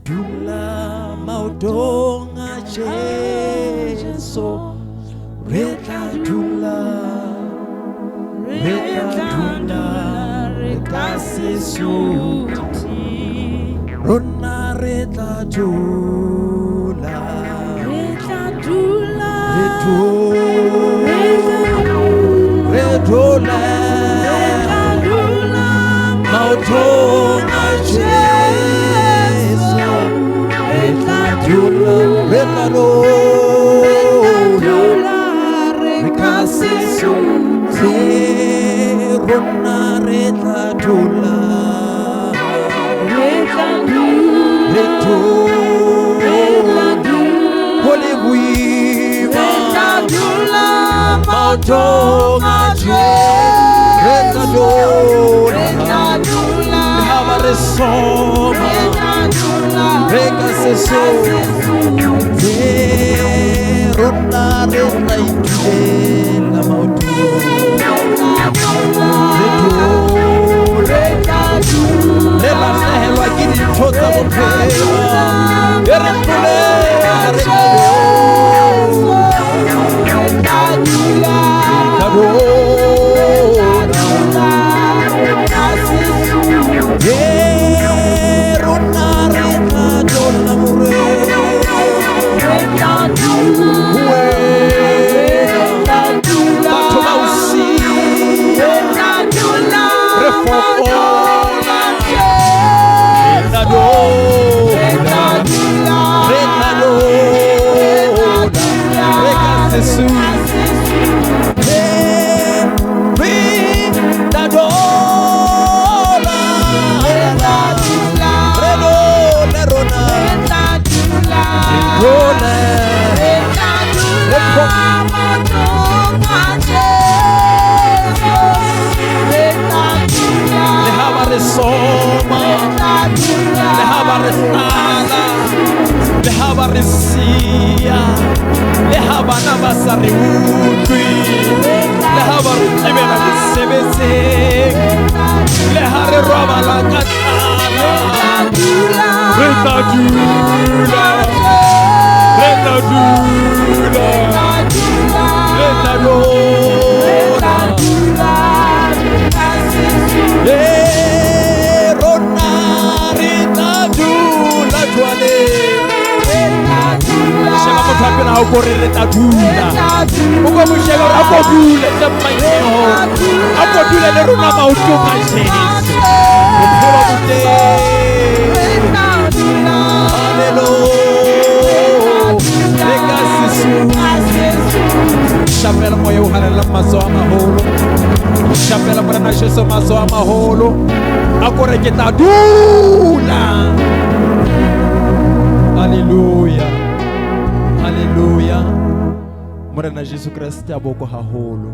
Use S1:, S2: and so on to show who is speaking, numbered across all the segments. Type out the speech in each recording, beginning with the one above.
S1: dula maotong a Jesu. Re tla dula re ka Sesotho. Rona re tla dula maotong a Jesu. Re tla dula re ka Sesotho. Rona re tla dula Holy Weaver, maotong a Jesu. Re tla dula resoma re ka Sesotho. Rona re tla itulela maotong re lahlehelwa ke dintho tsa bophelo. E re tlolela re tla Morena Jesu Kriste a boko haholo.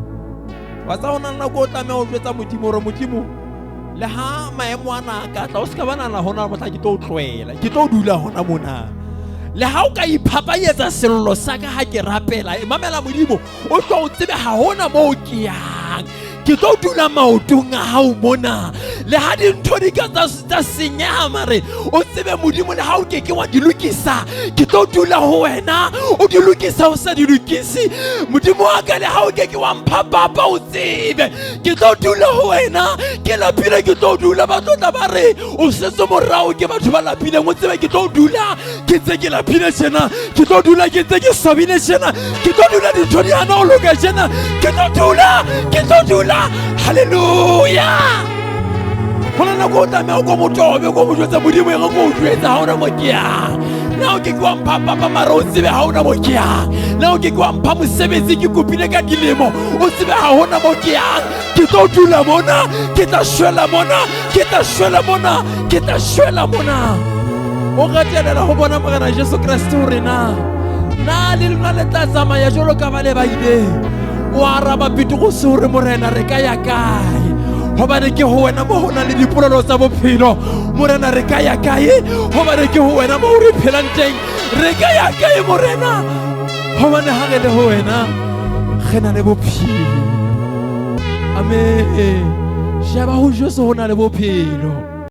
S1: Wa tsa ona nna go tlameha o jwetsa modimo re modimo le ha maemo ana ka tla o ska bana na hona motla ke tlo tlwela ke tlo dula hona mona le ha o ka iphapanyetsa sello sa ka ha ke rapela mamela modimo o tlo o tsebe ha hona mo ke yang ke tlo dula maotong a hao mona le ha dintho di ka tsa senya mare o tsebe modimo le ha o ke wa di lokisa ke tlo dula ho wena o di lokisa o sa di lokisi modimo wa ka le ha o ke wa mphapapa o tsebe ke tlo dula ho wena ke lapile ke tlo dula ba tla ba re o setse morao ke batho ba lapile mo tsebe ke tlo dula ke tse ke lapile tjena ke tlo dula ke tse ke swabile tjena ke tlo dula dintho di ana o loka tjena ke tlo dula hallelujah. Hona na go tla me go motobe go mojwetsa modimo eng go jwetsa ha ona mo ke ya na o ke kwa mpha mara o tsebe ha ona mo ke ya na o ke kwa mpha mosebetsi ke kopile ka dilemo o tsebe ha ona mo ke ya ke tlo dula mona ke tla shwela mona ke tla shwela mona ke tla shwela mona o gatelela go bona Morena Jesu Kriste o rena na le lona le tla tsamaya jalo ka ba le ba ile o araba pitu go se hore Morena re ka ya kae hobane ke ho wena mo hona le dipolelo tsa bophelo Morena re ka ya kae hobane ke ho wena mo re phelang teng re ka ya kae Morena hobane ha re le ho wena re na le bophelo amen. sheba ho Jesu ho na le bophelo.